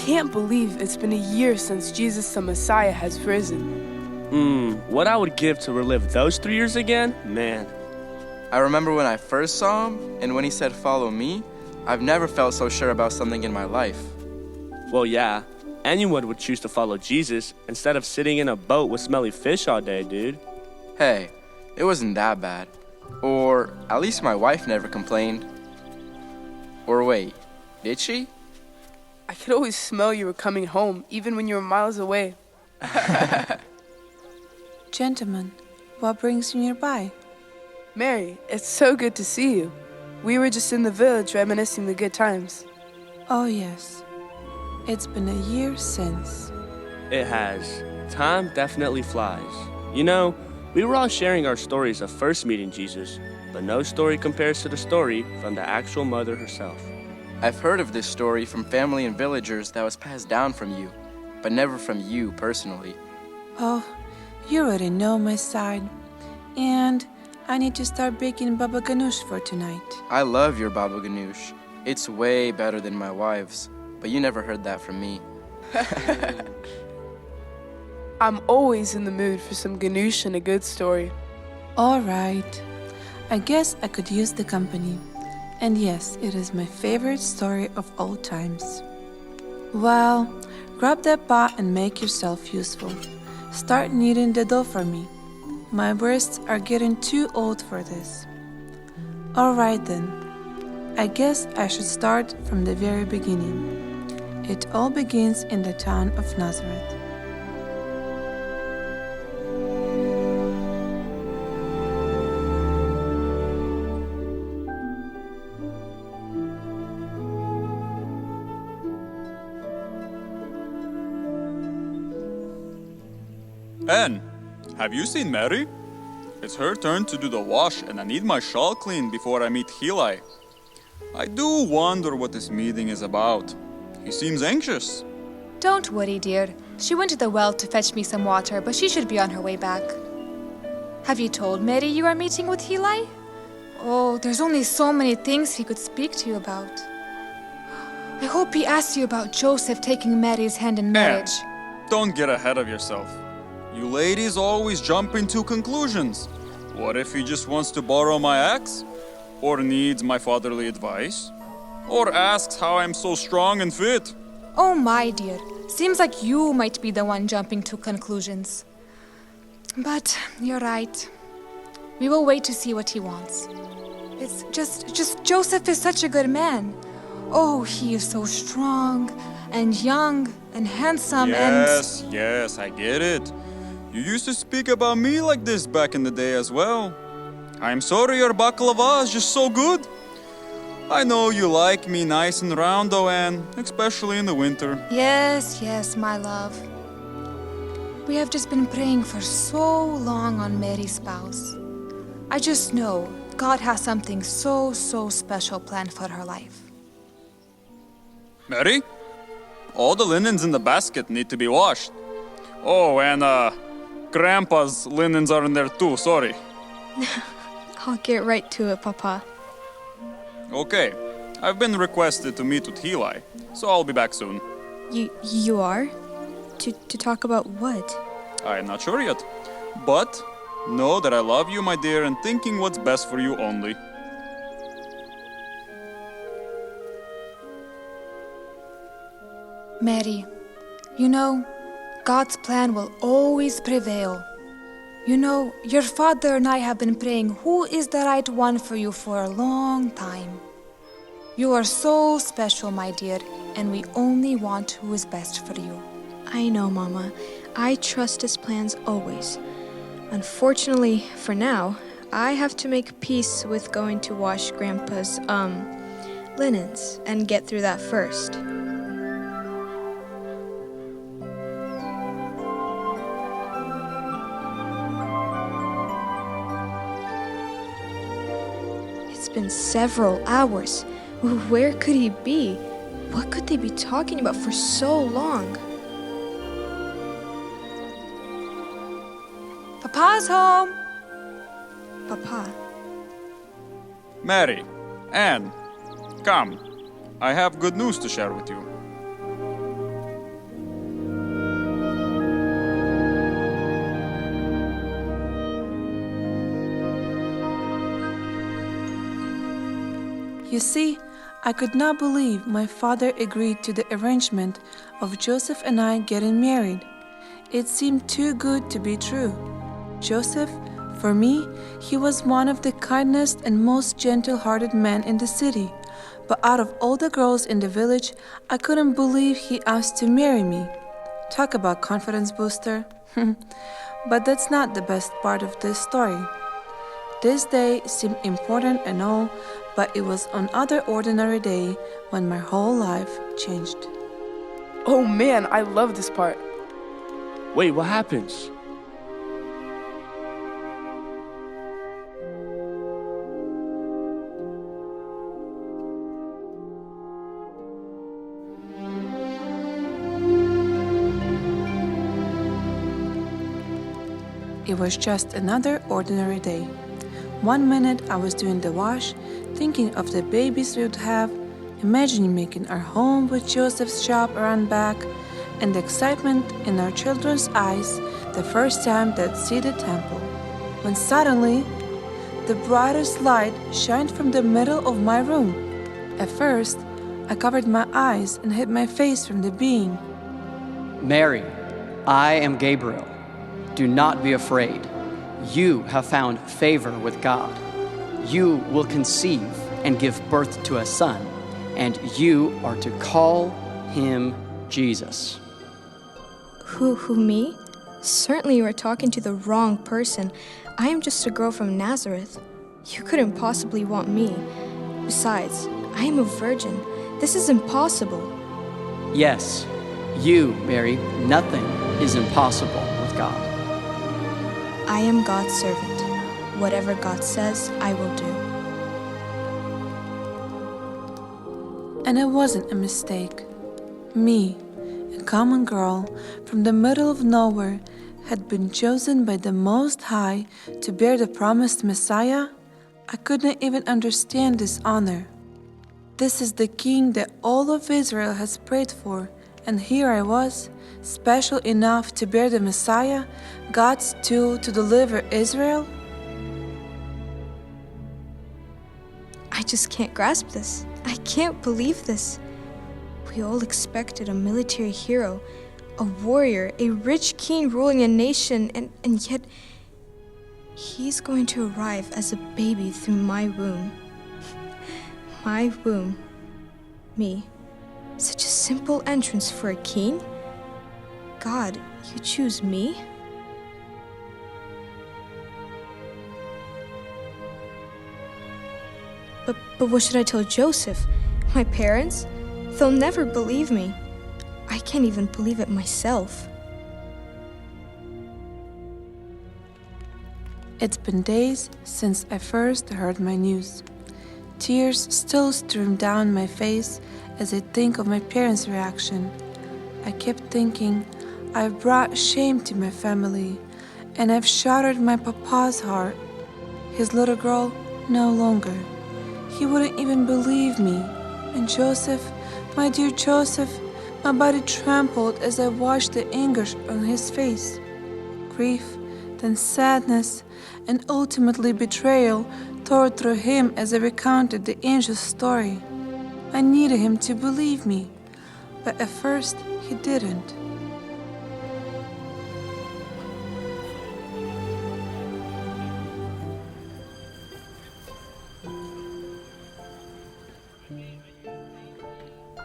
can't believe it's been a year since Jesus the Messiah has risen. What I would give to relive those 3 years again? Man. I remember when I first saw him, and when he said, "Follow me," I've never felt so sure about something in my life. Well, yeah. Anyone would choose to follow Jesus instead of sitting in a boat with smelly fish all day, dude. Hey, it wasn't that bad. Or at least my wife never complained. Or wait, did she? I could always smell you were coming home, even when you were miles away. Gentlemen, what brings you nearby? Mary, it's so good to see you. We were just in the village reminiscing the good times. Oh yes, it's been a year since. It has. Time definitely flies. You know, we were all sharing our stories of first meeting Jesus, but no story compares to the story from the actual mother herself. I've heard of this story from family and villagers that was passed down from you, but never from you personally. Oh, you already know my side. And I need to start baking baba ganoush for tonight. I love your baba ganoush. It's way better than my wife's, but you never heard that from me. I'm always in the mood for some ganoush and a good story. All right. I guess I could use the company. And yes, it is my favorite story of all times. Well, grab that pot and make yourself useful. Start kneading the dough for me. My wrists are getting too old for this. All right then. I guess I should start from the very beginning. It all begins in the town of Nazareth. Anne, have you seen Mary? It's her turn to do the wash, and I need my shawl cleaned before I meet Heli. I do wonder what this meeting is about. He seems anxious. Don't worry, dear. She went to the well to fetch me some water, but she should be on her way back. Have you told Mary you are meeting with Heli? Oh, there's only so many things he could speak to you about. I hope he asked you about Joseph taking Mary's hand in marriage. Anne, don't get ahead of yourself. You ladies always jump into conclusions. What if he just wants to borrow my axe? Or needs my fatherly advice? Or asks how I'm so strong and fit? Oh, my dear. Seems like you might be the one jumping to conclusions. But you're right. We will wait to see what he wants. It's just Joseph is such a good man. Oh, he is so strong and young and handsome Yes, I get it. You used to speak about me like this back in the day as well. I'm sorry your baklava is just so good. I know you like me nice and round though, Anne, especially in the winter. Yes, my love. We have just been praying for so long on Mary's spouse. I just know God has something so special planned for her life. Mary? All the linens in the basket need to be washed. Oh, and Grandpa's linens are in there too, sorry. I'll get right to it, Papa. Okay, I've been requested to meet with Heli, so I'll be back soon. You are? To talk about what? I'm not sure yet, but know that I love you, my dear, and thinking what's best for you only. Mary, you know, God's plan will always prevail. You know, your father and I have been praying who is the right one for you for a long time. You are so special, my dear, and we only want who is best for you. I know, Mama. I trust his plans always. Unfortunately, for now, I have to make peace with going to wash Grandpa's, linens and get through that first. It's been several hours. Where could he be? What could they be talking about for so long? Papa's home! Papa. Mary, Anne, come. I have good news to share with you. You see, I could not believe my father agreed to the arrangement of Joseph and I getting married. It seemed too good to be true. Joseph, for me, he was one of the kindest and most gentle-hearted men in the city. But out of all the girls in the village, I couldn't believe he asked to marry me. Talk about confidence booster. But that's not the best part of this story. This day seemed important and all, but it was another ordinary day when my whole life changed. Oh man, I love this part. Wait, what happens? It was just another ordinary day. One minute I was doing the wash, thinking of the babies we would have, imagining making our home with Joseph's shop around back, and the excitement in our children's eyes the first time they'd see the temple. When suddenly, the brightest light shined from the middle of my room. At first, I covered my eyes and hid my face from the being. Mary, I am Gabriel. Do not be afraid. You have found favor with God. You will conceive and give birth to a son, and you are to call him Jesus. Who, me? Certainly you are talking to the wrong person. I am just a girl from Nazareth. You couldn't possibly want me. Besides, I am a virgin. This is impossible. Yes, you, Mary, nothing is impossible with God. I am God's servant. Whatever God says, I will do. And it wasn't a mistake. Me, a common girl from the middle of nowhere, had been chosen by the Most High to bear the promised Messiah. I couldn't even understand this honor. This is the king that all of Israel has prayed for, and here I was, special enough to bear the Messiah, God's tool to deliver Israel? I just can't grasp this. I can't believe this. We all expected a military hero, a warrior, a rich king ruling a nation, and yet he's going to arrive as a baby through my womb. My womb. Me. Such a simple entrance for a king? God, you choose me? But what should I tell Joseph? My parents? They'll never believe me. I can't even believe it myself. It's been days since I first heard my news. Tears still stream down my face as I think of my parents' reaction. I kept thinking, I've brought shame to my family, and I've shattered my papa's heart. His little girl, no longer. He wouldn't even believe me. And Joseph, my dear Joseph, my body trembled as I watched the anguish on his face. Grief, then sadness, and ultimately betrayal tore through him as I recounted the angel's story. I needed him to believe me, but at first he didn't.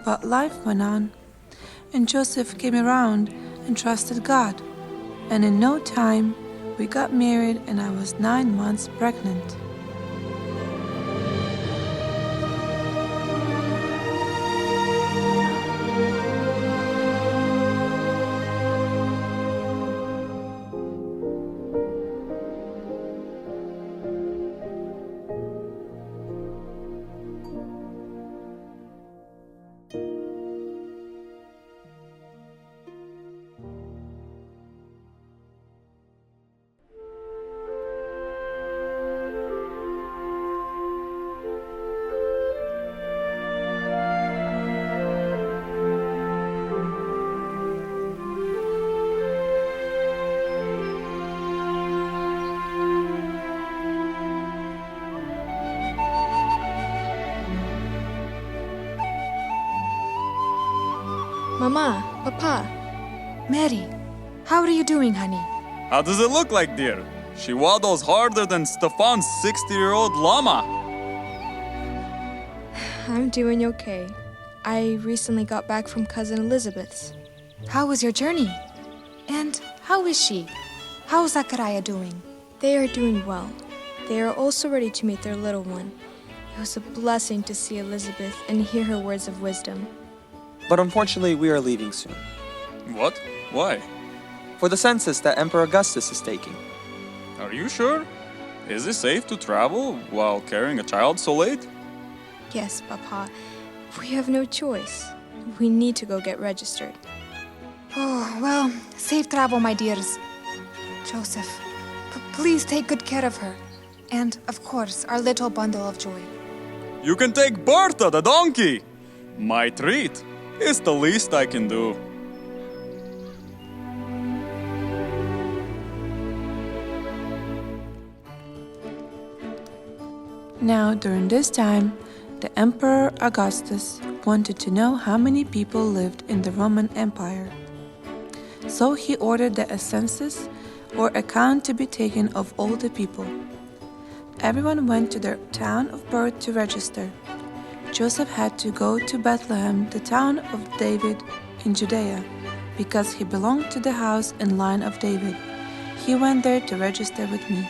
But life went on, and Joseph came around and trusted God. And in no time, we got married and I was 9 months pregnant. Mama, Papa. Mary, how are you doing, honey? How does it look like, dear? She waddles harder than Stefan's 60-year-old llama. I'm doing okay. I recently got back from Cousin Elizabeth's. How was your journey? And how is she? How's Zachariah doing? They are doing well. They are also ready to meet their little one. It was a blessing to see Elizabeth and hear her words of wisdom. But unfortunately, we are leaving soon. What? Why? For the census that Emperor Augustus is taking. Are you sure? Is it safe to travel while carrying a child so late? Yes, Papa. We have no choice. We need to go get registered. Oh, well, safe travel, my dears. Joseph, please take good care of her. And, of course, our little bundle of joy. You can take Bertha, the donkey. My treat. It's the least I can do. Now, during this time, the Emperor Augustus wanted to know how many people lived in the Roman Empire. So he ordered that a census or account to be taken of all the people. Everyone went to their town of birth to register. Joseph had to go to Bethlehem, the town of David in Judea, because he belonged to the house and line of David. He went there to register with me.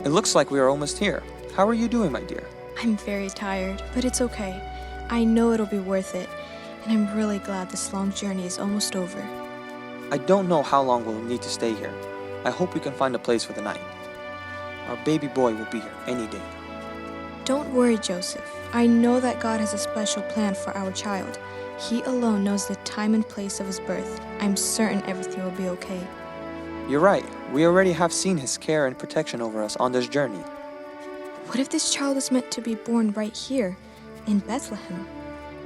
It looks like we are almost here. How are you doing, my dear? I'm very tired, but it's okay. I know it'll be worth it, and I'm really glad this long journey is almost over. I don't know how long we'll need to stay here. I hope we can find a place for the night. Our baby boy will be here any day. Don't worry, Joseph. I know that God has a special plan for our child. He alone knows the time and place of his birth. I'm certain everything will be okay. You're right. We already have seen his care and protection over us on this journey. What if this child is meant to be born right here, in Bethlehem?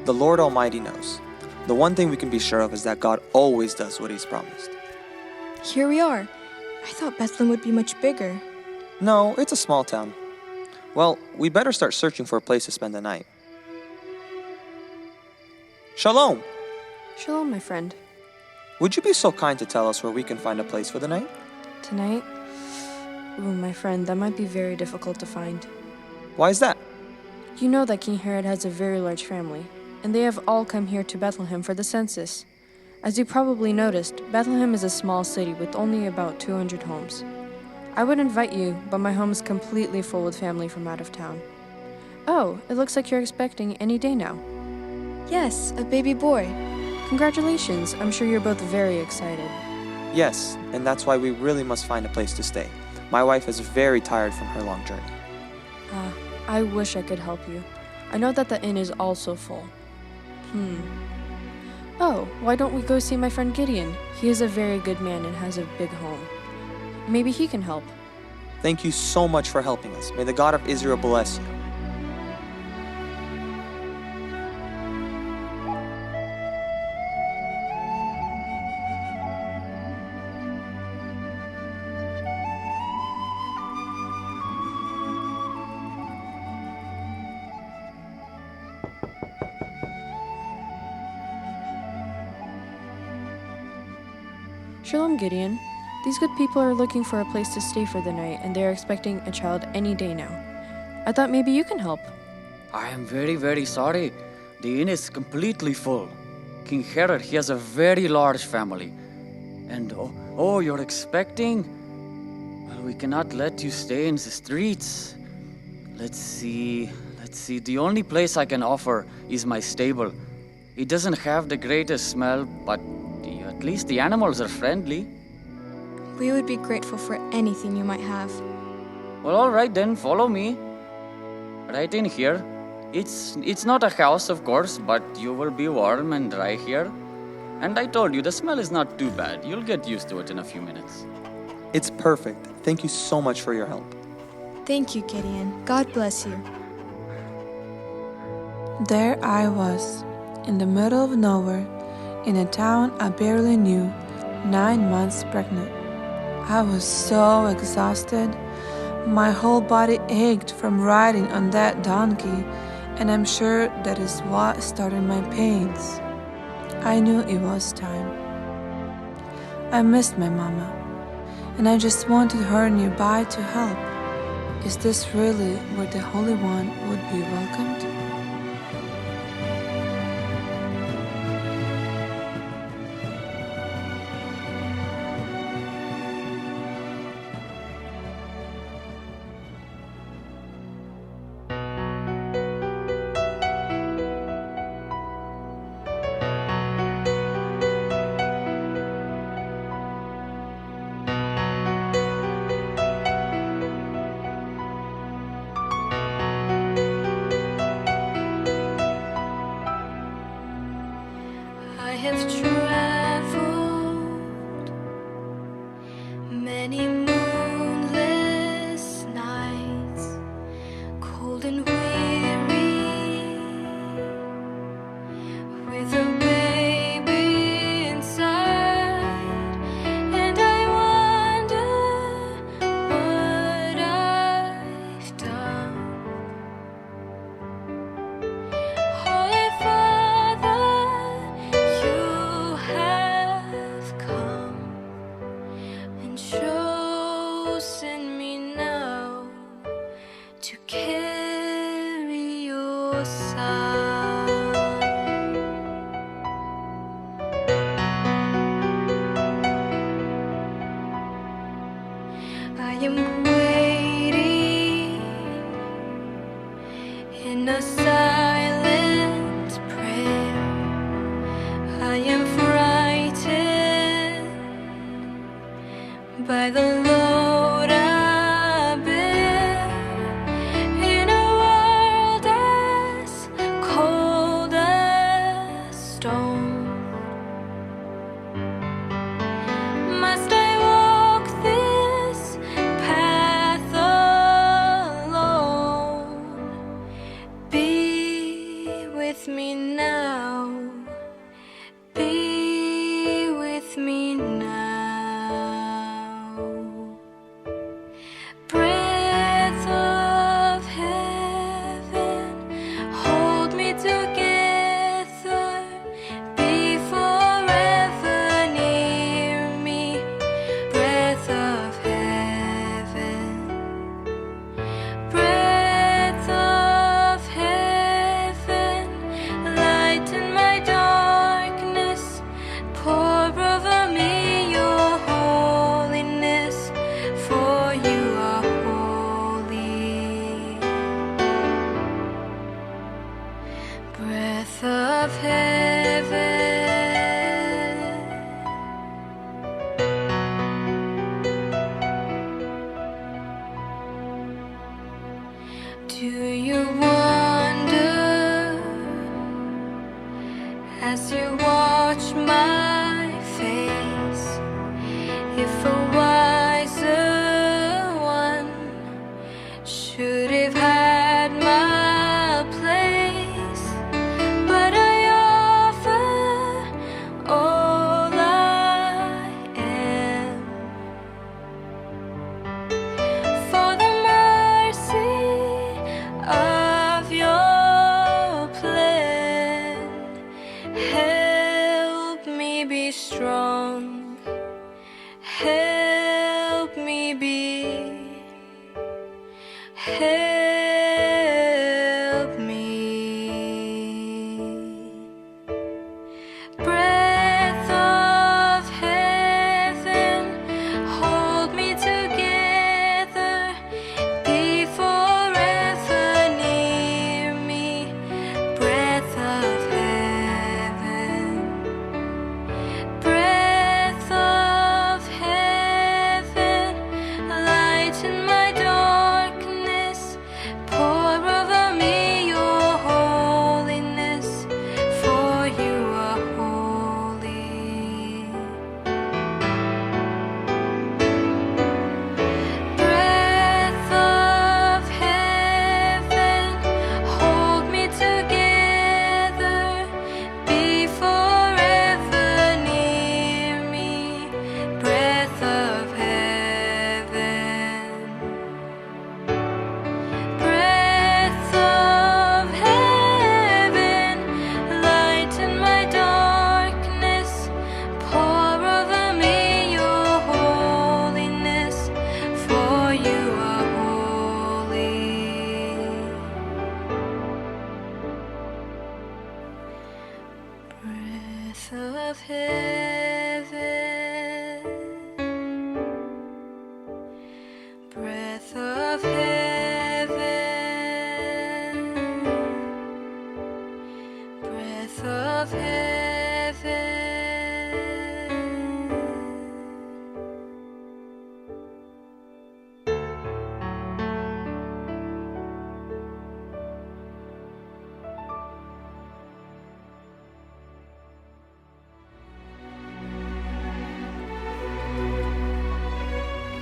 The Lord Almighty knows. The one thing we can be sure of is that God always does what He's promised. Here we are. I thought Bethlehem would be much bigger. No, it's a small town. Well, we better start searching for a place to spend the night. Shalom! Shalom, my friend. Would you be so kind to tell us where we can find a place for the night? Tonight? Ooh, my friend, that might be very difficult to find. Why is that? You know that King Herod has a very large family, and they have all come here to Bethlehem for the census. As you probably noticed, Bethlehem is a small city with only about 200 homes. I would invite you, but my home is completely full with family from out of town. Oh, it looks like you're expecting any day now. Yes, a baby boy. Congratulations, I'm sure you're both very excited. Yes, and that's why we really must find a place to stay. My wife is very tired from her long journey. I wish I could help you. I know that the inn is also full. Oh, why don't we go see my friend Gideon? He is a very good man and has a big home. Maybe he can help. Thank you so much for helping us. May the God of Israel bless you. Shalom, Gideon. These good people are looking for a place to stay for the night, and they are expecting a child any day now. I thought maybe you can help. I am very, very sorry. The inn is completely full. King Herod, he has a very large family. And oh, you're expecting? Well, we cannot let you stay in the streets. Let's see. The only place I can offer is my stable. It doesn't have the greatest smell, but at least the animals are friendly. We would be grateful for anything you might have. Well, all right then, follow me. Right in here. It's not a house, of course, but you will be warm and dry here. And I told you, the smell is not too bad. You'll get used to it in a few minutes. It's perfect. Thank you so much for your help. Thank you, Gideon. God bless you. There I was, in the middle of nowhere, in a town I barely knew, 9 months pregnant. I was so exhausted. My whole body ached from riding on that donkey, and I'm sure that is what started my pains. I knew it was time. I missed my mama, and I just wanted her nearby to help. Is this really where the Holy One would be welcomed? I have traveled many moonless nights, cold and weary, with a baby inside, and I wonder what I've done. Holy Father, you have come and chosen me now to carry your Son. I am waiting in a silent prayer. I am frightened by the load I bear in a world as cold as stone. Must I walk this path alone? Be with me now. Be with me now. Breath of heaven, hold me together. Be forever near me. Breath of heaven. Breath of heaven, lighten my darkness. Pour over me your holiness, for you are holy. Breath of heaven. Do you wonder as you watch my face if a wiser one should have had my place? But I offer all I am for the mercy of your plan. Help me be strong. Help me be. Help me. Breath of heaven, hold me together. Be forever near me. Breath of heaven. Breath of heaven,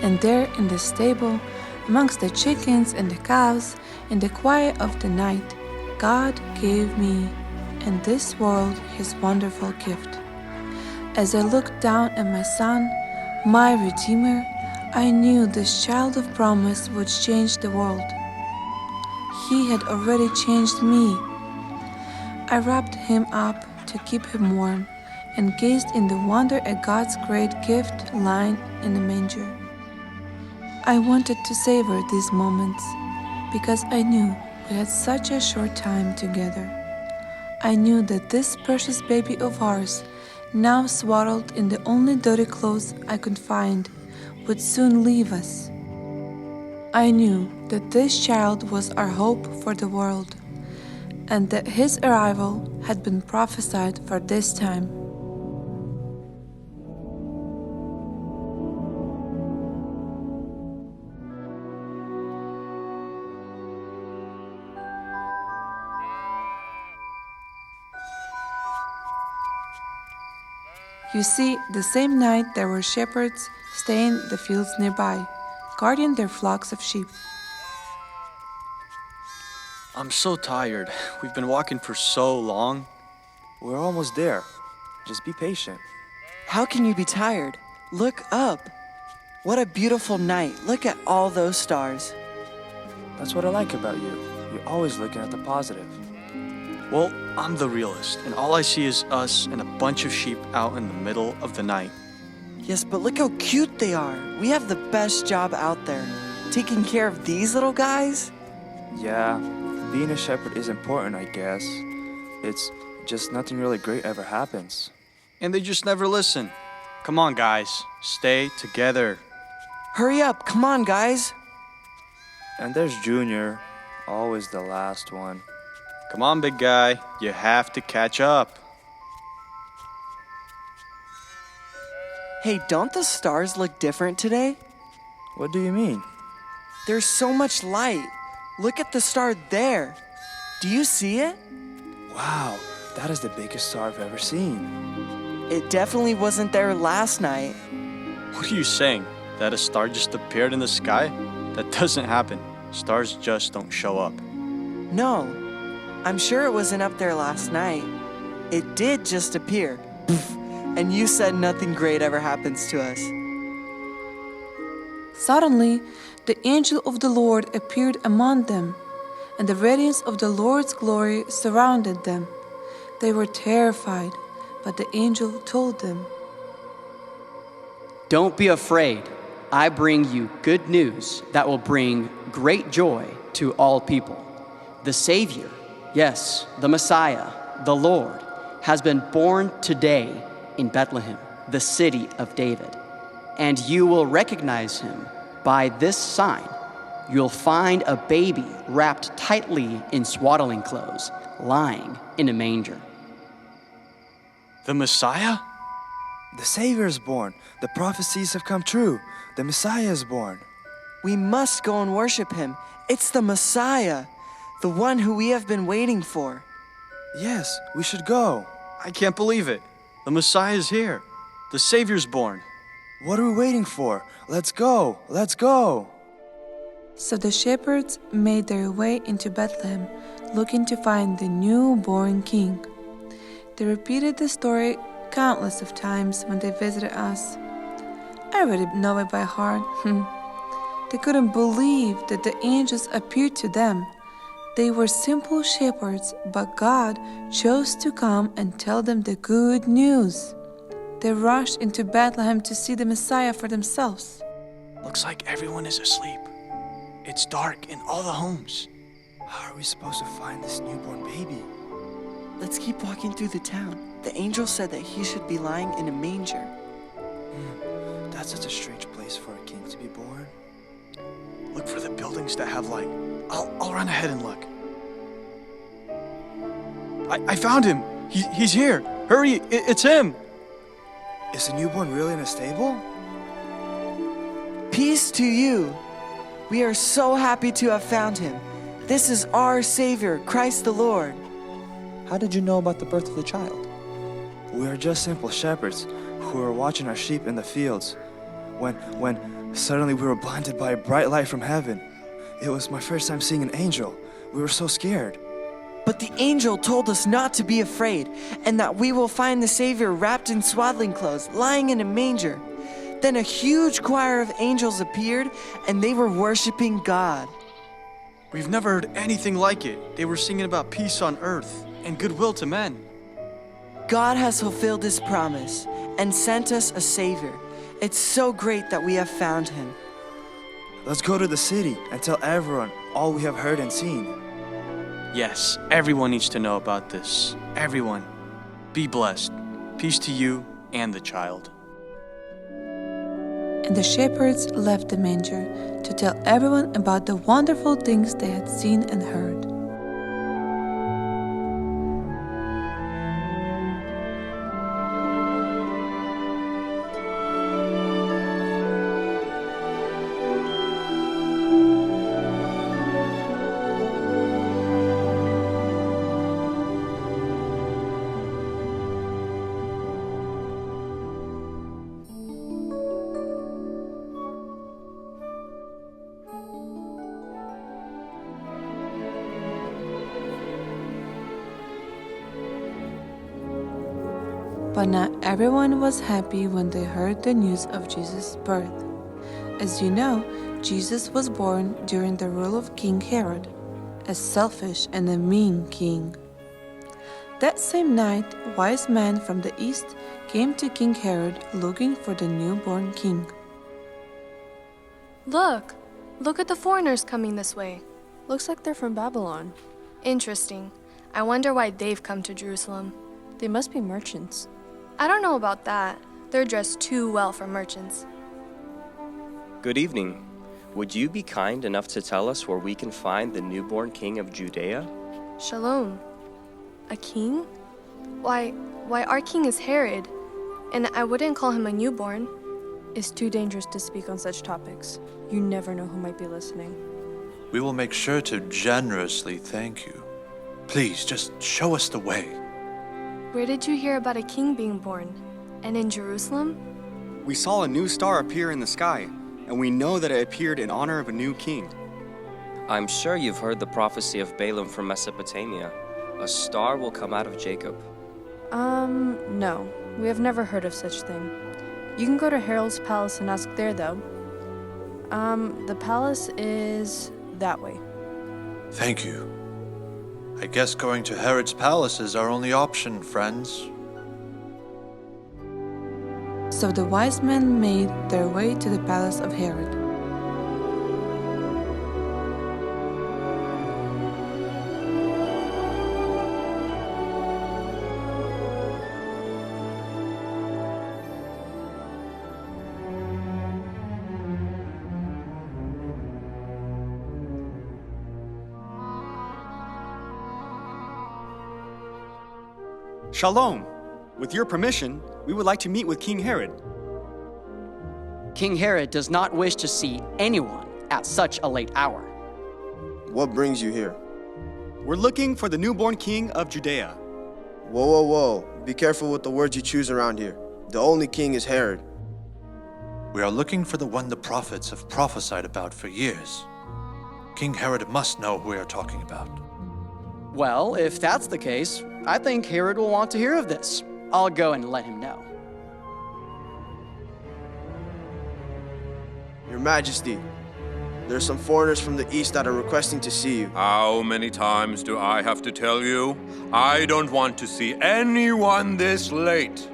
And there in the stable, amongst the chickens and the cows, in the quiet of the night, God gave me and this world His wonderful gift. As I looked down at my Son, my Redeemer, I knew this child of promise would change the world. He had already changed me. I wrapped Him up to keep Him warm and gazed in the wonder at God's great gift lying in the manger. I wanted to savor these moments because I knew we had such a short time together. I knew that this precious baby of ours, now swaddled in the only dirty clothes I could find, would soon leave us. I knew that this child was our hope for the world, and that His arrival had been prophesied for this time. You see, the same night there were shepherds staying in the fields nearby, guarding their flocks of sheep. I'm so tired. We've been walking for so long. We're almost there. Just be patient. How can you be tired? Look up. What a beautiful night. Look at all those stars. That's what I like about you. You're always looking at the positive. Well, I'm the realist, and all I see is us and a bunch of sheep out in the middle of the night. Yes, but look how cute they are. We have the best job out there. Taking care of these little guys? Yeah, being a shepherd is important, I guess. It's just nothing really great ever happens. And they just never listen. Come on, guys. Stay together. Hurry up. Come on, guys. And there's Junior, always the last one. Come on, big guy. You have to catch up. Hey, don't the stars look different today? What do you mean? There's so much light. Look at the star there. Do you see it? Wow, that is the biggest star I've ever seen. It definitely wasn't there last night. What are you saying? That a star just appeared in the sky? That doesn't happen. Stars just don't show up. No, I'm sure it wasn't up there last night. It did just appear. And you said nothing great ever happens to us. Suddenly, the angel of the Lord appeared among them, and the radiance of the Lord's glory surrounded them. They were terrified, but the angel told them, "Don't be afraid. I bring you good news that will bring great joy to all people. The Savior, yes, the Messiah, the Lord, has been born today in Bethlehem, the city of David. And you will recognize him by this sign. You'll find a baby wrapped tightly in swaddling clothes, lying in a manger." The Messiah? The Savior is born. The prophecies have come true. The Messiah is born. We must go and worship him. It's the Messiah, the one who we have been waiting for. Yes, we should go. I can't believe it. The Messiah is here. The Savior's born. What are we waiting for? Let's go. Let's go. So the shepherds made their way into Bethlehem, looking to find the newborn king. They repeated the story countless of times when they visited us. I already know it by heart. They couldn't believe that the angels appeared to them. They were simple shepherds, but God chose to come and tell them the good news. They rushed into Bethlehem to see the Messiah for themselves. Looks like everyone is asleep. It's dark in all the homes. How are we supposed to find this newborn baby? Let's keep walking through the town. The angel said that he should be lying in a manger. That's such a strange place for a king to be born. Look for the buildings that have light. I'll run ahead and look. I found him. He's here. Hurry, it's him. Is the newborn really in a stable? Peace to you. We are so happy to have found him. This is our Savior, Christ the Lord. How did you know about the birth of the child? We are just simple shepherds who are watching our sheep in the fields. when suddenly we were blinded by a bright light from heaven. It was my first time seeing an angel. We were so scared. But the angel told us not to be afraid, and that we will find the Savior wrapped in swaddling clothes, lying in a manger. Then a huge choir of angels appeared, and they were worshiping God. We've never heard anything like it. They were singing about peace on earth and goodwill to men. God has fulfilled his promise and sent us a Savior. It's so great that we have found him. Let's go to the city and tell everyone all we have heard and seen. Yes, everyone needs to know about this. Everyone. Be blessed. Peace to you and the child. And the shepherds left the manger to tell everyone about the wonderful things they had seen and heard. But not everyone was happy when they heard the news of Jesus' birth. As you know, Jesus was born during the rule of King Herod, a selfish and a mean king. That same night, wise men from the east came to King Herod looking for the newborn king. Look! Look at the foreigners coming this way. Looks like they're from Babylon. Interesting. I wonder why they've come to Jerusalem. They must be merchants. I don't know about that. They're dressed too well for merchants. Good evening. Would you be kind enough to tell us where we can find the newborn king of Judea? Shalom. A king? Why, our king is Herod, and I wouldn't call him a newborn. It's too dangerous to speak on such topics. You never know who might be listening. We will make sure to generously thank you. Please, just show us the way. Where did you hear about a king being born? And in Jerusalem? We saw a new star appear in the sky, and we know that it appeared in honor of a new king. I'm sure you've heard the prophecy of Balaam from Mesopotamia. A star will come out of Jacob. No. We have never heard of such thing. You can go to Harold's palace and ask there, though. The palace is that way. Thank you. I guess going to Herod's palace is our only option, friends. So the wise men made their way to the palace of Herod. Shalom! With your permission, we would like to meet with King Herod. King Herod does not wish to see anyone at such a late hour. What brings you here? We're looking for the newborn king of Judea. Whoa, whoa, whoa. Be careful with the words you choose around here. The only king is Herod. We are looking for the one the prophets have prophesied about for years. King Herod must know who we are talking about. Well, if that's the case, I think Herod will want to hear of this. I'll go and let him know. Your Majesty, there are some foreigners from the east that are requesting to see you. How many times do I have to tell you? I don't want to see anyone this late.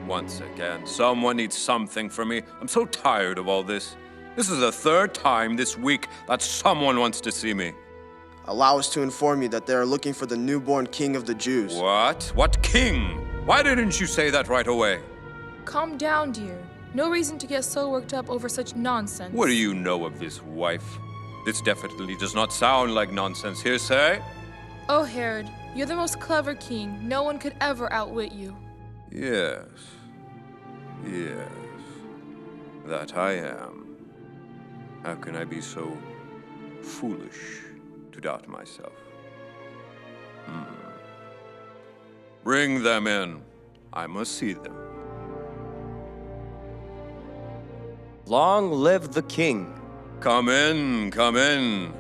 Once again, someone needs something from me. I'm so tired of all this. This is the third time this week that someone wants to see me. Allow us to inform you that they are looking for the newborn king of the Jews. What? What king? Why didn't you say that right away? Calm down, dear. No reason to get so worked up over such nonsense. What do you know of this wife? This definitely does not sound like nonsense hearsay. Oh, Herod, you're the most clever king. No one could ever outwit you. Yes. Yes. That I am. How can I be so foolish to doubt myself? Bring them in. I must see them. Long live the king. Come in, come in.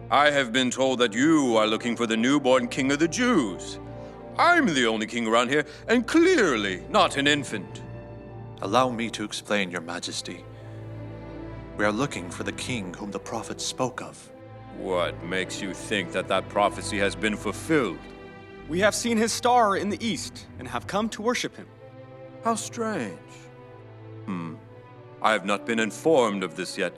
I have been told that you are looking for the newborn king of the Jews. I'm the only king around here, and clearly not an infant. Allow me to explain, Your Majesty. We are looking for the king whom the prophets spoke of. What makes you think that that prophecy has been fulfilled? We have seen his star in the east and have come to worship him. How strange. I have not been informed of this yet.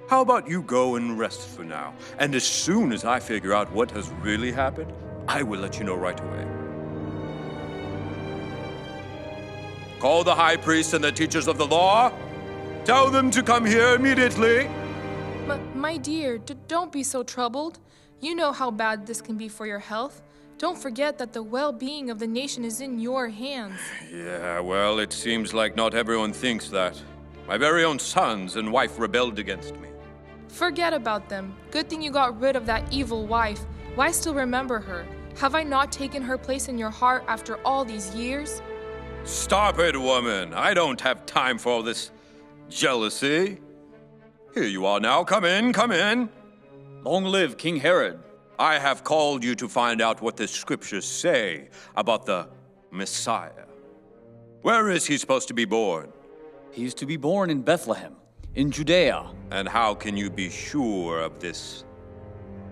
How about you go and rest for now? And as soon as I figure out what has really happened, I will let you know right away. Call the high priest and the teachers of the law. Tell them to come here immediately. My dear, don't be so troubled. You know how bad this can be for your health. Don't forget that the well-being of the nation is in your hands. Yeah, well, it seems like not everyone thinks that. My very own sons and wife rebelled against me. Forget about them. Good thing you got rid of that evil wife. Why still remember her? Have I not taken her place in your heart after all these years? Stop it, woman. I don't have time for all this jealousy. Here you are now. Come in, come in. Long live King Herod. I have called you to find out what the scriptures say about the Messiah. Where is he supposed to be born? He is to be born in Bethlehem, in Judea. And how can you be sure of this?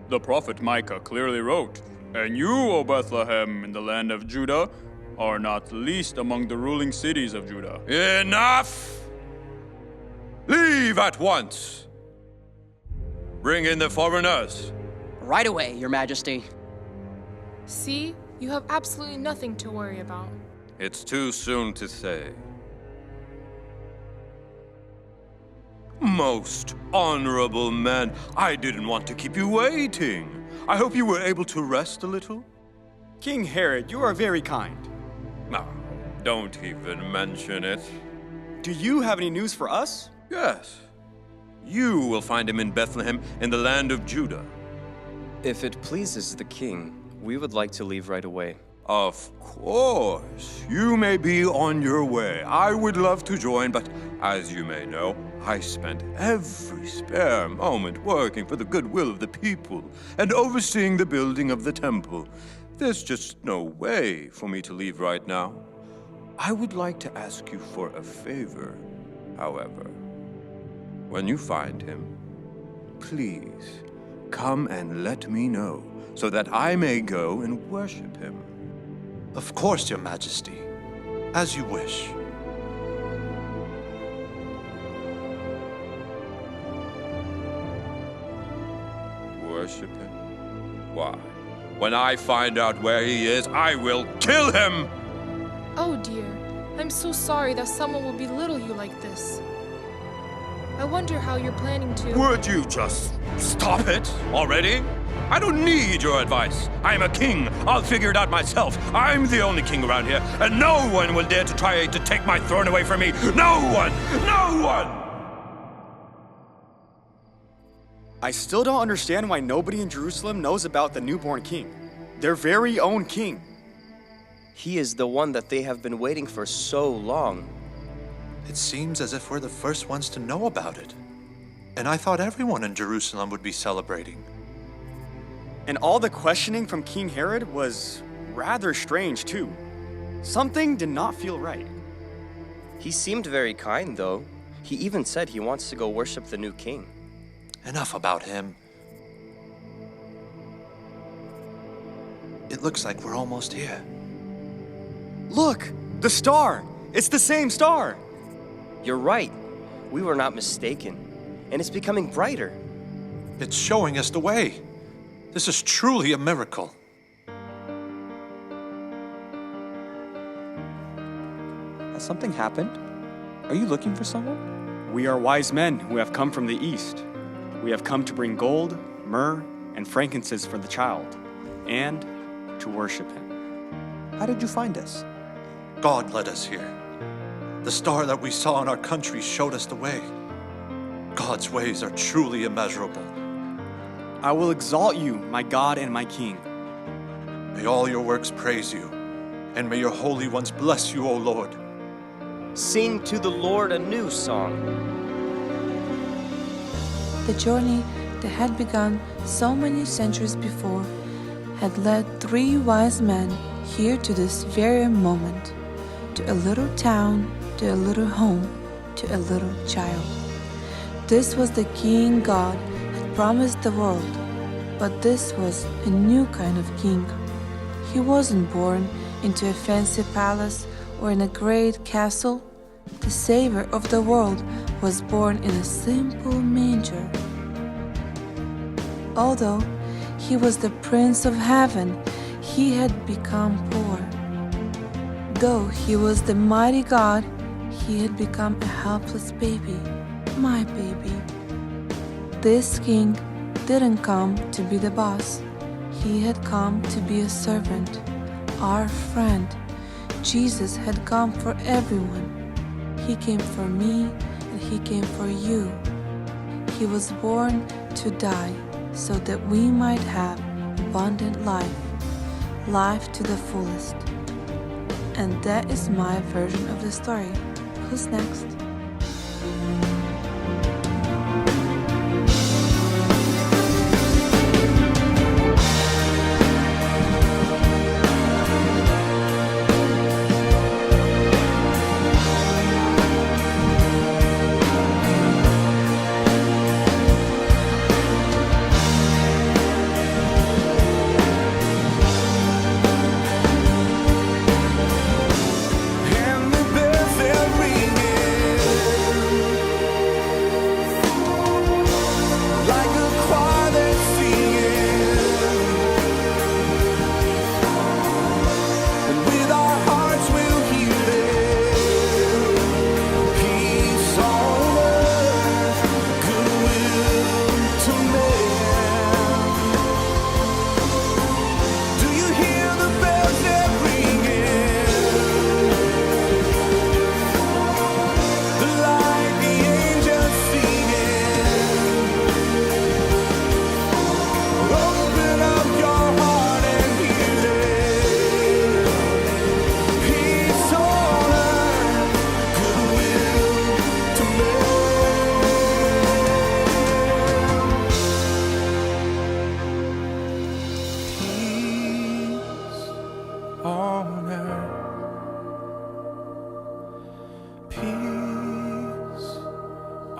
The prophet Micah clearly wrote, "And you, O Bethlehem, in the land of Judah, are not least among the ruling cities of Judah." Enough! Leave at once! Bring in the foreigners. Right away, Your Majesty. See, you have absolutely nothing to worry about. It's too soon to say. Most honorable man, I didn't want to keep you waiting. I hope you were able to rest a little. King Herod, you are very kind. No, don't even mention it. Do you have any news for us? Yes. You will find him in Bethlehem in the land of Judah. If it pleases the king, we would like to leave right away. Of course. You may be on your way. I would love to join, but as you may know, I spent every spare moment working for the goodwill of the people and overseeing the building of the temple. There's just no way for me to leave right now. I would like to ask you for a favor, however. When you find him, please come and let me know so that I may go and worship him. Of course, Your Majesty. As you wish. Worship him? Why? When I find out where he is, I will kill him! Oh dear, I'm so sorry that someone will belittle you like this. I wonder how you're planning to... Would you just stop it already? I don't need your advice. I'm a king. I'll figure it out myself. I'm the only king around here, and no one will dare to try to take my throne away from me. No one! No one! I still don't understand why nobody in Jerusalem knows about the newborn king. Their very own king. He is the one that they have been waiting for so long. It seems as if we're the first ones to know about it. And I thought everyone in Jerusalem would be celebrating. And all the questioning from King Herod was rather strange, too. Something did not feel right. He seemed very kind, though. He even said he wants to go worship the new king. Enough about him. It looks like we're almost here. Look! The star! It's the same star! You're right. We were not mistaken. And it's becoming brighter. It's showing us the way. This is truly a miracle. Has something happened? Are you looking for someone? We are wise men who have come from the east. We have come to bring gold, myrrh, and frankincense for the child, and to worship him. How did you find us? God led us here. The star that we saw in our country showed us the way. God's ways are truly immeasurable. I will exalt you, my God and my King. May all your works praise you, and may your holy ones bless you, O Lord. Sing to the Lord a new song. The journey that had begun so many centuries before had led 3 wise men here to this very moment, to a little town, to a little home, to a little child. This was the King God had promised the world, but this was a new kind of king. He wasn't born into a fancy palace or in a great castle. The Savior of the world was born in a simple manger. Although he was the Prince of Heaven, he had become poor. Though he was the mighty God, he had become a helpless baby, my baby. This king didn't come to be the boss. He had come to be a servant, our friend. Jesus had come for everyone. He came for me and he came for you. He was born to die so that we might have abundant life, life to the fullest. And that is my version of the story. Who's next?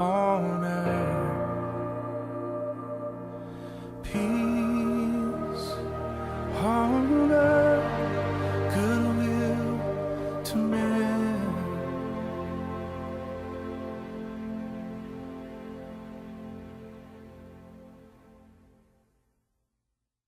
on earth.